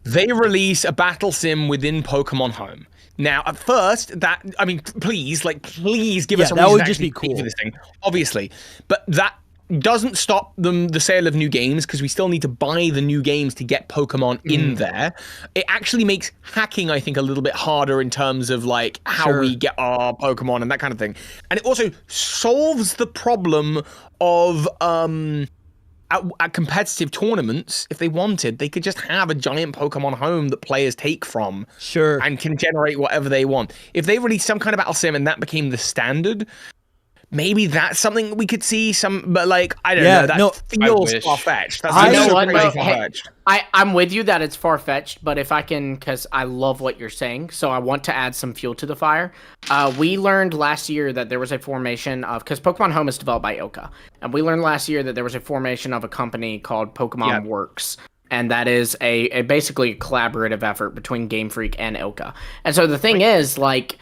they release a battle sim within Pokemon Home. Now, at first, please give us a reason that would to just be actually pay cool for this thing, obviously. But that doesn't stop the sale of new games, because we still need to buy the new games to get Pokemon in there. It actually makes hacking, I think, a little bit harder in terms of like how we get our Pokemon and that kind of thing. And it also solves the problem of at competitive tournaments, if they wanted, they could just have a giant Pokemon Home that players take from, and can generate whatever they want. If they released some kind of battle sim and that became the standard, maybe that's something we could see. But like, I don't know. That feels far-fetched. You know what, though? Hey, I'm with you that it's far-fetched, but if I can, because I love what you're saying, so I want to add some fuel to the fire. We learned last year that there was a formation of, because Pokemon Home is developed by ILCA, and we learned last year that there was a formation of a company called Pokemon Works, and that is a basically a collaborative effort between Game Freak and ILCA. And so the thing is, like,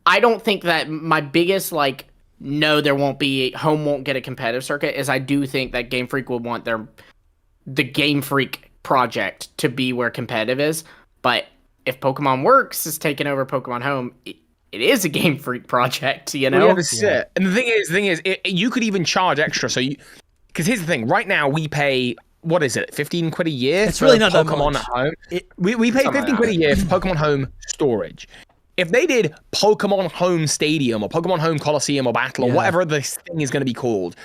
I don't think that my biggest, like, no, there won't be, Home won't get a competitive circuit, is I do think that Game Freak will want the Game Freak project to be where competitive is. But if Pokemon Works is taking over Pokemon Home, it is a Game Freak project, you know? Well, and the thing is, you could even charge extra. So because here's the thing, right now we pay, what is it, 15 quid a year? It's really not Pokemon that much. Home. We pay 15 quid a year for Pokemon Home storage. If they did Pokemon Home Stadium or Pokemon Home Coliseum or Battle or whatever this thing is going to be called,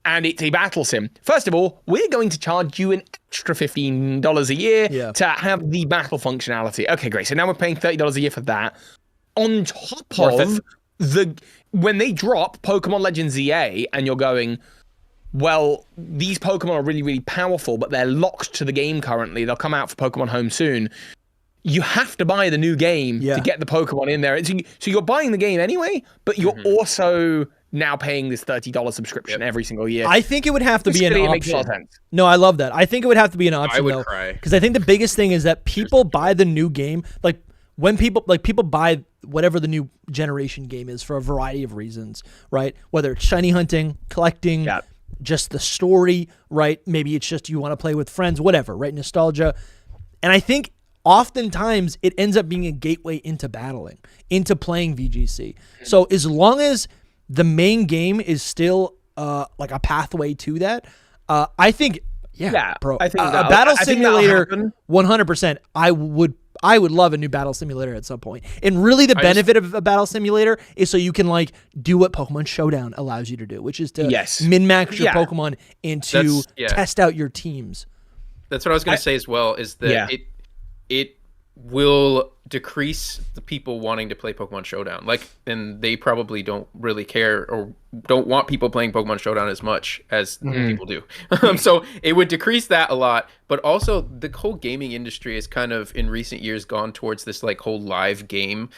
and it's a battle sim, first of all, we're going to charge you an extra $15 a year to have the battle functionality. Okay, great. So now we're paying $30 a year for that. On top of when they drop Pokemon Legends ZA and you're going, well, these Pokemon are really, really powerful, but they're locked to the game currently. They'll come out for Pokemon Home soon. You have to buy the new game to get the Pokemon in there. So you're buying the game anyway, but you're also now paying this $30 subscription every single year. I think it would have to be an option. Makes a lot of sense. No, I love that. I think it would have to be an option, I would cry. Because I think the biggest thing is that people buy the new game. Like, when people buy whatever the new generation game is for a variety of reasons, right? Whether it's shiny hunting, collecting, just the story, right? Maybe it's just you want to play with friends, whatever, right? Nostalgia. And I think oftentimes it ends up being a gateway into battling, into playing VGC. So as long as the main game is still like a pathway to that, I think, bro, I think a battle simulator, 100%. I would love a new battle simulator at some point. And really the benefit of a battle simulator is so you can like do what Pokemon Showdown allows you to do, which is to min-max your Pokemon and to test out your teams. That's what I was going to say as well, is that it will decrease the people wanting to play Pokemon Showdown. Like, and they probably don't really care or don't want people playing Pokemon Showdown as much as people do. So it would decrease that a lot. But also, the whole gaming industry has kind of, in recent years, gone towards this like whole live game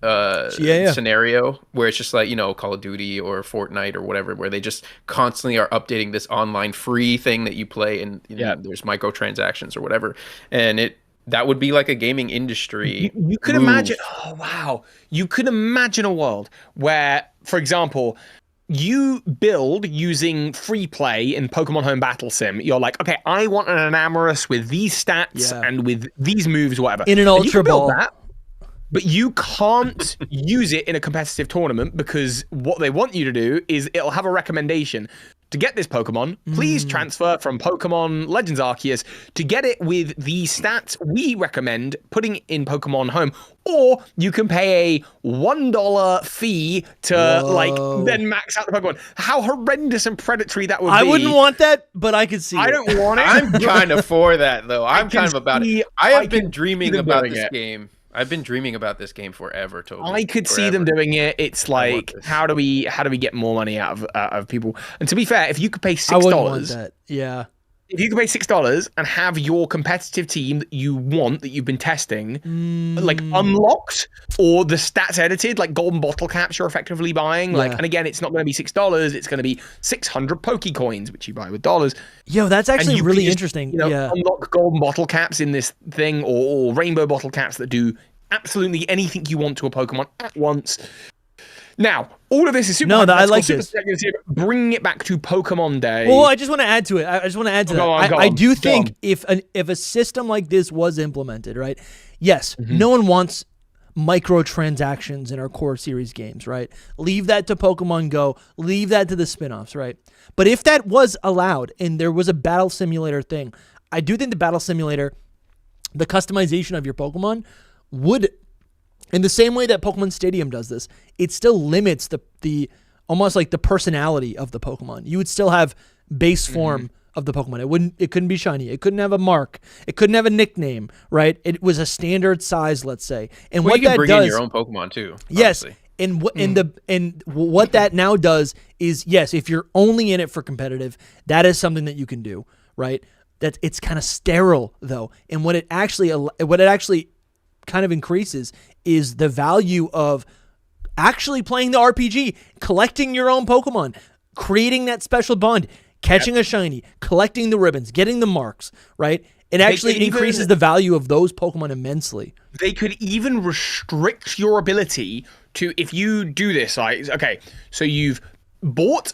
scenario where it's just like, you know, Call of Duty or Fortnite or whatever, where they just constantly are updating this online free thing that you play, and you know, there's microtransactions or whatever. And that would be like a gaming industry. You could imagine, you could imagine a world where, for example, you build using free play in Pokemon Home Battle Sim. You're like, okay, I want an Enamorus with these stats and with these moves, whatever. In an Ultra Ball. That, but you can't use it in a competitive tournament, because what they want you to do is it'll have a recommendation. To get this Pokemon, please transfer from Pokemon Legends Arceus to get it with the stats we recommend putting in Pokemon Home. Or you can pay a $1 fee to like then max out the Pokemon. How horrendous and predatory that would be. I wouldn't want that, but I could see I don't want it. I'm kind of for that, though. I'm kind of about it. I have been dreaming about this game. I've been dreaming about this game forever, Toby. I could see them doing it. It's like, how do we get more money out of people? And to be fair, if you could pay $6, I wouldn't want that. Yeah. If you could pay $6 and have your competitive team that you want, that you've been testing, like unlocked, or the stats edited, like golden bottle caps you're effectively buying, like, and again, it's not going to be $6, it's going to be 600 Pokecoins, which you buy with dollars. Yo, that's actually really interesting. You know, unlock golden bottle caps in this thing, or rainbow bottle caps that do absolutely anything you want to a Pokemon at once. Now, all of this is super. No, I like super this. speculative. Bringing it back to Pokemon Day. Well, I just want to add to it. I do think if a system like this was implemented, right? Yes, no one wants microtransactions in our core series games, right? Leave that to Pokemon Go. Leave that to the spin-offs, right? But if that was allowed and there was a battle simulator thing, I do think the battle simulator, the customization of your Pokemon would, in the same way that Pokemon Stadium does this, it still limits the almost like the personality of the Pokemon. You would still have base form of the Pokemon. It couldn't be shiny. It couldn't have a mark. It couldn't have a nickname, right? It was a standard size, let's say. And what you can that bring does, in your own Pokemon too. Yes. Honestly. And what that now does is, yes, if you're only in it for competitive, that is something that you can do, right? That it's kind of sterile though. And what it actually kind of increases is the value of actually playing the RPG, collecting your own Pokemon, creating that special bond, catching a shiny, collecting the ribbons, getting the marks, right? It actually increases the value of those Pokemon immensely. They could even restrict your ability to, if you do this, like, okay, so you've bought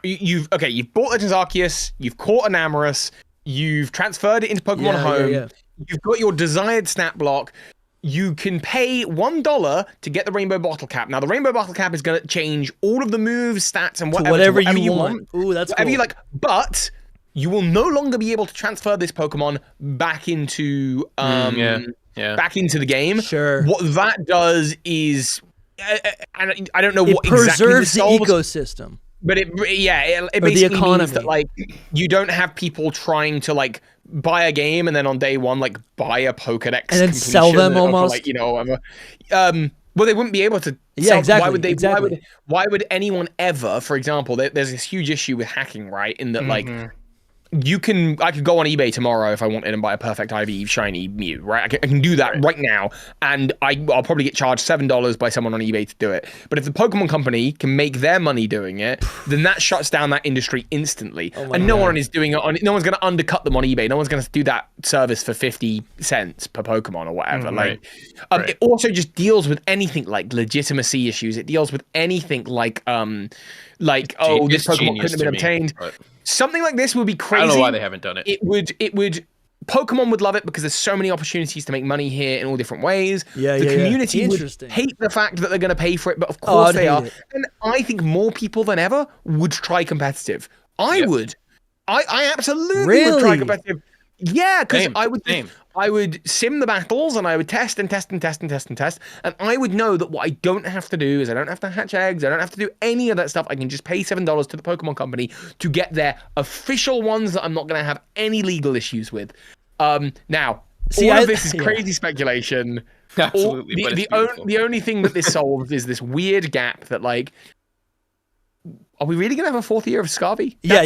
you've bought a Thankyous, you've caught an Amorous, you've transferred it into Pokemon Home, you've got your desired stat block. You can pay $1 to get the Rainbow Bottle Cap. Now, the Rainbow Bottle Cap is going to change all of the moves, stats, and whatever you want. Ooh, that's whatever cool. you like. But you will no longer be able to transfer this Pokemon back into back into the game. Sure. What that does is, I don't know what exactly preserves the ecosystem. But it basically the economy means that like you don't have people trying to like buy a game and then on day one like buy a Pokedex and then sell them almost. Like, well, they wouldn't be able to. Yeah, exactly. Why would they? Exactly. Why would anyone ever? For example, there's this huge issue with hacking, right? In that like. I could go on eBay tomorrow if I wanted and buy a perfect IV shiny Mew, right? I can do that right now, and I'll probably get charged $7 by someone on eBay to do it. But if the Pokemon Company can make their money doing it, then that shuts down that industry instantly. And no one is doing it no one's going to undercut them on eBay. No one's going to do that service for 50 cents per Pokemon or whatever. It also just deals with anything like legitimacy issues. It deals with anything like this Pokemon couldn't have been obtained. Something like this would be crazy. I don't know why they haven't done it. It would. Pokemon would love it because there's so many opportunities to make money here in all different ways. The community would hate the fact that they're going to pay for it, but of course they are. And I think more people than ever would try competitive. I would. I absolutely would try competitive. Yeah, because I would sim the battles and I would test and test and test and test and test. And I would know that what I don't have to do is I don't have to hatch eggs. I don't have to do any of that stuff. I can just pay $7 to the Pokemon Company to get their official ones that I'm not going to have any legal issues with. Now, all of this is crazy speculation. Absolutely. The only thing that this solves is this weird gap that like, are we really going to have a fourth year of Scarby? Yeah.